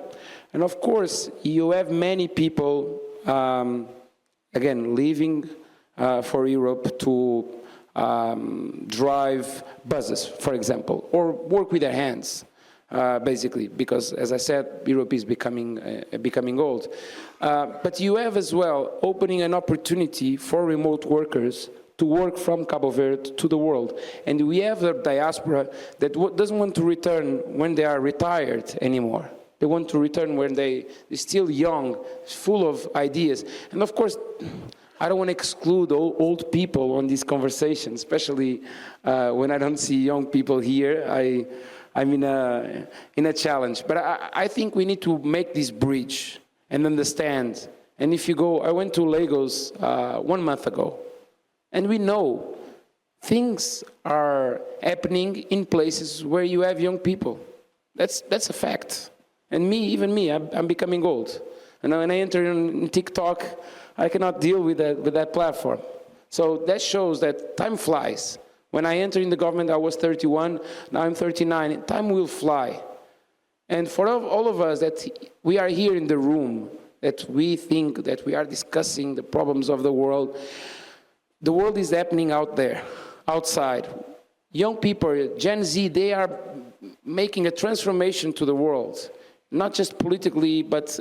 And of course, you have many people, again, leaving for Europe to drive buses, for example, or work with their hands. Basically, because as I said, Europe is becoming old. But you have as well opening an opportunity for remote workers to work from Cabo Verde to the world. And we have a diaspora that doesn't want to return when they are retired anymore. They want to return when they're still young, full of ideas. And of course, I don't want to exclude old people on this conversation, especially when I don't see young people here. I'm in a challenge. But I think we need to make this bridge and understand. And if you go, I went to Lagos 1 month ago, and we know things are happening in places where you have young people. That's a fact. And even me, I'm becoming old. And when I enter in TikTok, I cannot deal with that platform. So that shows that time flies. When I entered in the government, I was 31, now I'm 39. Time will fly. And for all of us that we are here in the room, that we think that we are discussing the problems of the world is happening out there, outside. Young people, Gen Z, they are making a transformation to the world, not just politically, but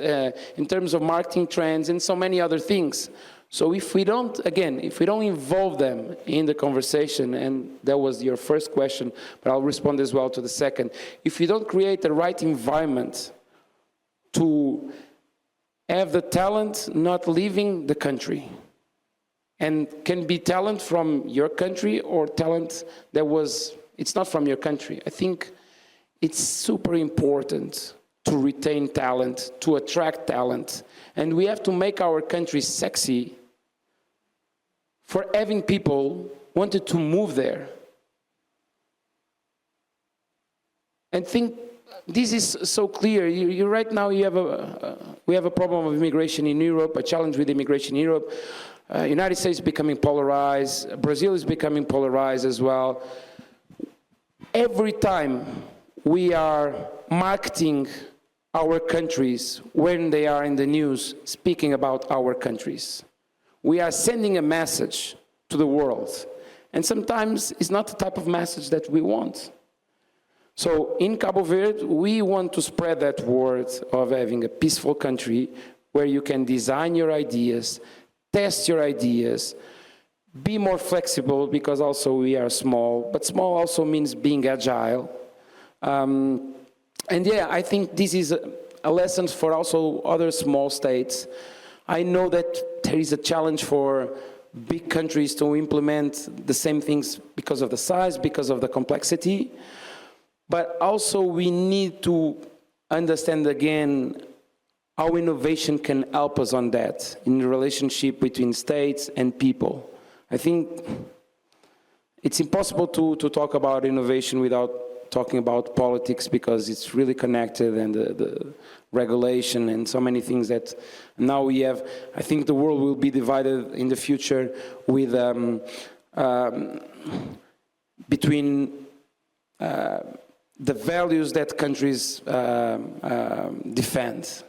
in terms of marketing trends and so many other things. So if we don't involve them in the conversation, and that was your first question, but I'll respond as well to the second. If you don't create the right environment to have the talent not leaving the country, and can be talent from your country or talent it's not from your country. I think it's super important to retain talent, to attract talent. And we have to make our country sexy for having people wanted to move there. And think, this is so clear. You right now, we have a problem of immigration in Europe, a challenge with immigration in Europe. United States is becoming polarized. Brazil is becoming polarized as well. Every time we are marketing our countries when they are in the news speaking about our countries, we are sending a message to the world. And sometimes it's not the type of message that we want. So in Cabo Verde, we want to spread that word of having a peaceful country where you can design your ideas, test your ideas, be more flexible, because also we are small, but small also means being agile. And yeah, I think this is a lesson for also other small states. I know that there is a challenge for big countries to implement the same things because of the size, because of the complexity. But also we need to understand again how innovation can help us on that in the relationship between states and people. I think it's impossible to talk about innovation without talking about politics, because it's really connected, and the regulation and so many things that now we have. I think the world will be divided in the future with between the values that countries defend.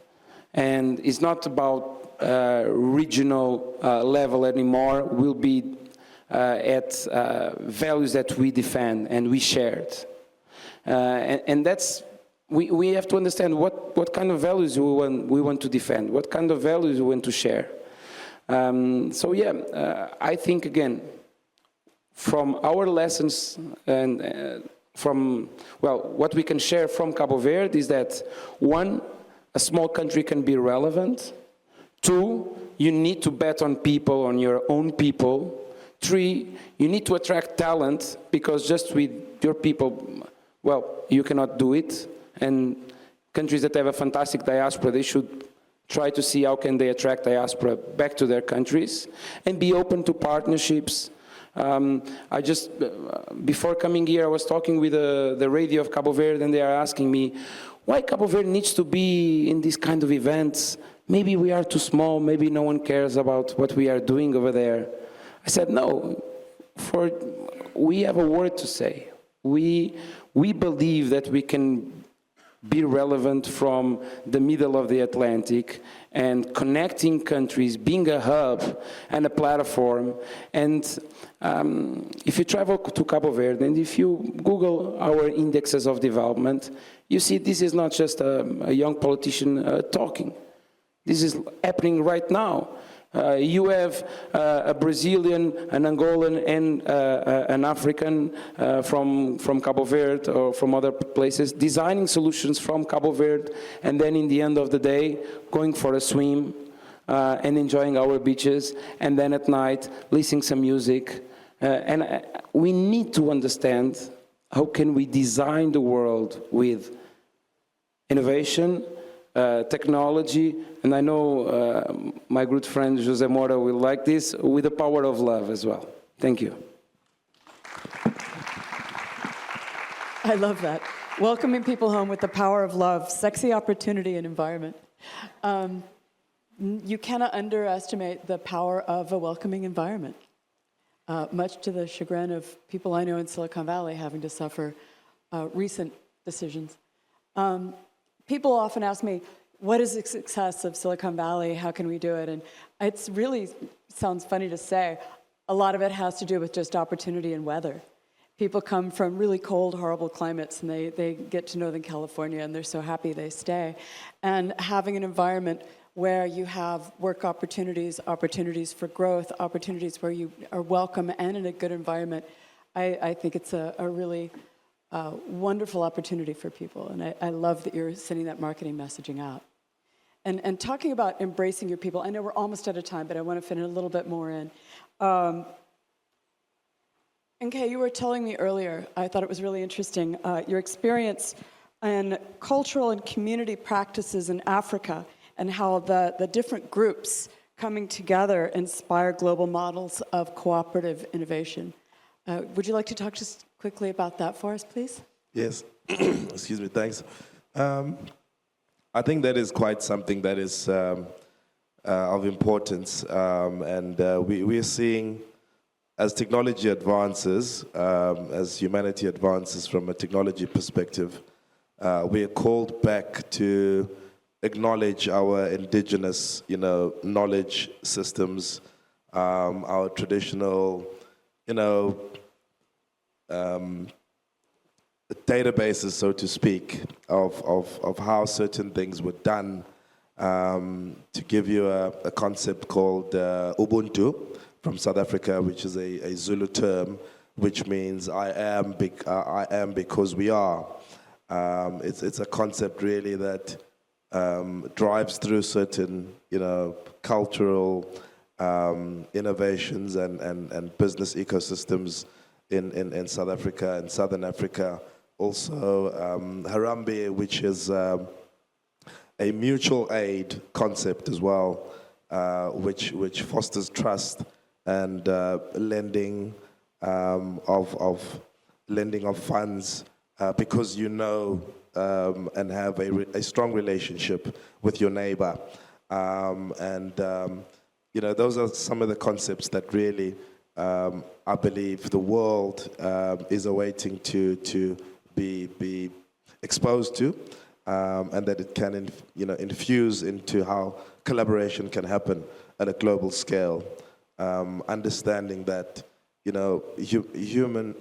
And it's not about regional level anymore. We'll be at values that we defend and we shared. And that's, we have to understand what kind of values we want to defend, what kind of values we want to share. So yeah, I think again, from our lessons and from, well, what we can share from Cabo Verde is that, one, a small country can be relevant. Two, you need to bet on people, on your own people. Three, you need to attract talent, because just with your people, well, you cannot do it. And countries that have a fantastic diaspora, they should try to see how can they attract diaspora back to their countries, and be open to partnerships. I just, before coming here, I was talking with the radio of Cabo Verde, and they are asking me, why Cabo Verde needs to be in these kind of events? Maybe we are too small, maybe no one cares about what we are doing over there. I said, no, we have a word to say. We believe that we can be relevant from the middle of the Atlantic and connecting countries, being a hub and a platform. And if you travel to Cabo Verde, and if you Google our indexes of development, you see this is not just a young politician talking. This is happening right now. You have a Brazilian, an Angolan, and an African from Cabo Verde or from other places designing solutions from Cabo Verde, and then in the end of the day, going for a swim and enjoying our beaches, and then at night, listening some music. And we need to understand how can we design the world with innovation, technology, and I know my good friend Jose Mora will like this, with the power of love as well. Thank you. I love that. Welcoming people home with the power of love, sexy opportunity, and environment. You cannot underestimate the power of a welcoming environment, much to the chagrin of people I know in Silicon Valley having to suffer recent decisions. People often ask me, what is the success of Silicon Valley? How can we do it? And it's really, sounds funny to say, a lot of it has to do with just opportunity and weather. People come from really cold, horrible climates, and they get to Northern California, and they're so happy they stay. And having an environment where you have work opportunities, opportunities for growth, opportunities where you are welcome and in a good environment, I think it's a really wonderful opportunity for people. And I love that you're sending that marketing messaging out. And talking about embracing your people, I know we're almost out of time, but I want to fit in a little bit more in. Nkei, you were telling me earlier, I thought it was really interesting, your experience in cultural and community practices in Africa and how the different groups coming together inspire global models of cooperative innovation. Would you like to talk just quickly about that for us, please? Yes. Excuse me, thanks. I think that is quite something that is of importance, and we are seeing, as technology advances, as humanity advances from a technology perspective, we are called back to acknowledge our indigenous, knowledge systems, our traditional, databases, so to speak, of how certain things were done. To give you a concept called Ubuntu from South Africa, which is a Zulu term, which means I am because we are. It's a concept really that drives through certain, cultural innovations and business ecosystems in South Africa and Southern Africa. Also, Harambee, which is a mutual aid concept as well, which fosters trust and lending of funds because and have a strong relationship with your neighbor, those are some of the concepts that really I believe the world is awaiting to be exposed to, and that it can infuse into how collaboration can happen at a global scale. Understanding that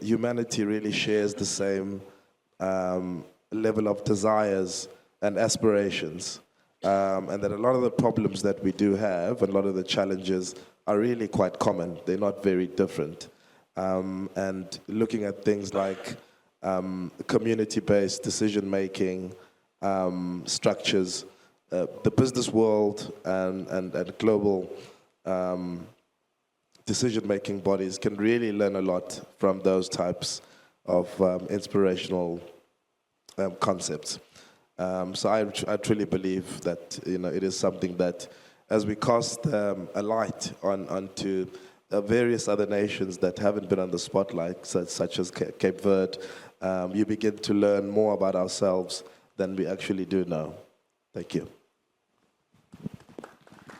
humanity really shares the same level of desires and aspirations, and that a lot of the problems that we do have, and a lot of the challenges are really quite common. They're not very different. And looking at things like community-based decision-making structures, the business world and global decision-making bodies can really learn a lot from those types of inspirational concepts. So I truly believe that it is something that, as we cast a light onto various other nations that haven't been on the spotlight, such as Cape Verde, you begin to learn more about ourselves than we actually do know. Thank you.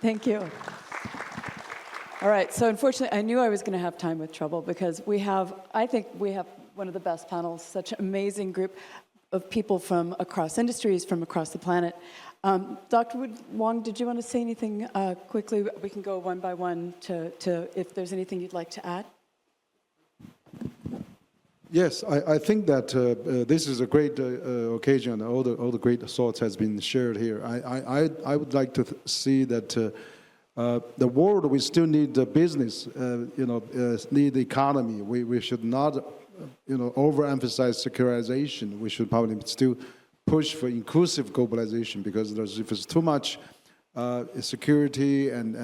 Thank you. All right, so unfortunately, I knew I was going to have time with trouble because I think we have one of the best panels, such an amazing group of people from across industries, from across the planet. Dr. Wang, did you want to say anything quickly? We can go one by one to if there's anything you'd like to add. Yes, I think that this is a great occasion. All the great thoughts has been shared here. I would like to see that the world, we still need the business, need the economy. We should not, overemphasize secularization. We should probably still push for inclusive globalization, because if it's too much security and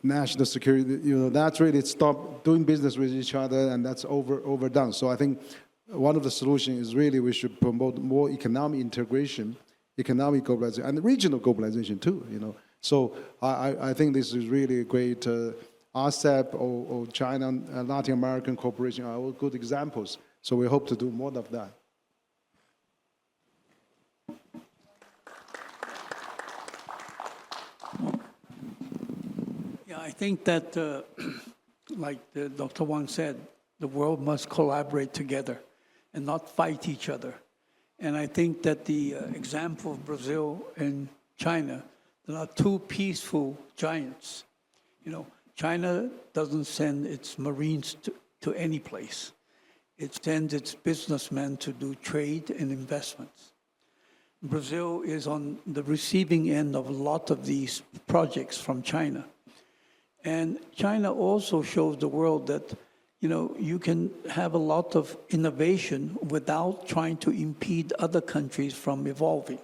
national security, that's really stop doing business with each other, and that's overdone. So I think one of the solutions is really we should promote more economic integration, economic globalization, and regional globalization too. So I think this is really a great RCEP or China, Latin American cooperation are all good examples. So we hope to do more of that. Yeah, I think that, like Dr. Wang said, the world must collaborate together and not fight each other. And I think that the example of Brazil and China, there are two peaceful giants. You know, China doesn't send its Marines to any place. It sends its businessmen to do trade and investments. Brazil is on the receiving end of a lot of these projects from China. And China also shows the world that, you know, you can have a lot of innovation without trying to impede other countries from evolving.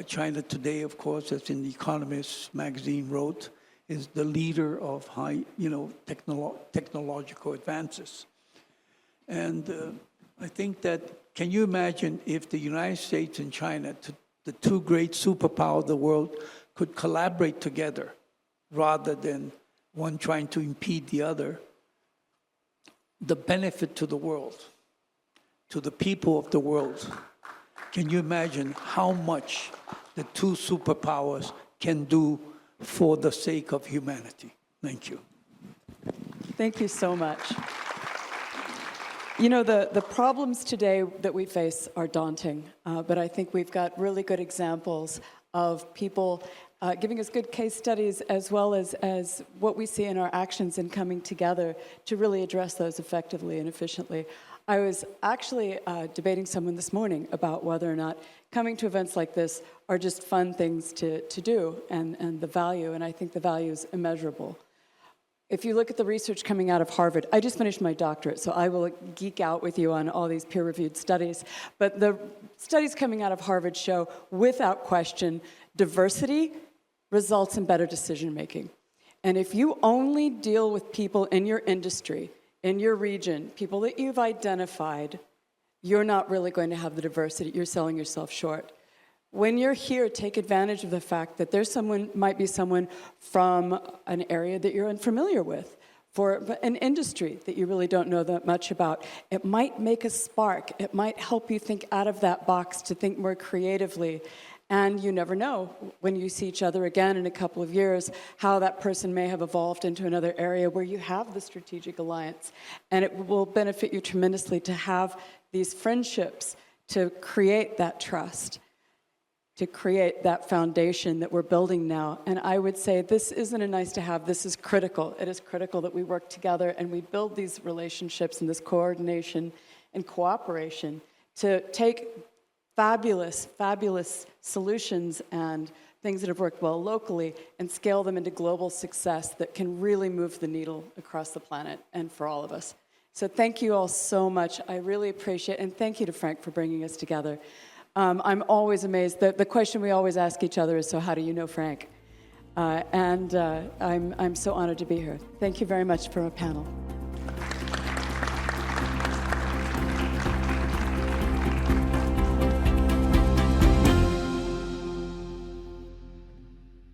China today, of course, as in The Economist magazine wrote, is the leader of high, you know, technological advances. And I think that, can you imagine if the United States and China, the two great superpowers of the world, could collaborate together rather than one trying to impede the other? The benefit to the world, to the people of the world. Can you imagine how much the two superpowers can do for the sake of humanity? Thank you. Thank you so much. You know, the problems today that we face are daunting, but I think we've got really good examples of people giving us good case studies as well as what we see in our actions and coming together to really address those effectively and efficiently. I was actually debating someone this morning about whether or not coming to events like this are just fun things to do and the value, and I think the value is immeasurable. If you look at the research coming out of Harvard, I just finished my doctorate, so I will geek out with you on all these peer-reviewed studies, but the studies coming out of Harvard show, without question, diversity results in better decision-making. And if you only deal with people in your industry, in your region, people that you've identified, you're not really going to have the diversity. You're selling yourself short. When you're here, take advantage of the fact that there's might be someone from an area that you're unfamiliar with, for an industry that you really don't know that much about. It might make a spark. It might help you think out of that box to think more creatively. And you never know, when you see each other again in a couple of years, how that person may have evolved into another area where you have the strategic alliance. And it will benefit you tremendously to have these friendships, to create that trust, to create that foundation that we're building now. And I would say this isn't a nice to have, this is critical. It is critical that we work together and we build these relationships and this coordination and cooperation to take fabulous, fabulous solutions and things that have worked well locally and scale them into global success that can really move the needle across the planet and for all of us. So thank you all so much. I really appreciate it. And thank you to Frank for bringing us together. I'm always amazed. The question we always ask each other is, so how do you know Frank? I'm so honored to be here. Thank you very much for our panel.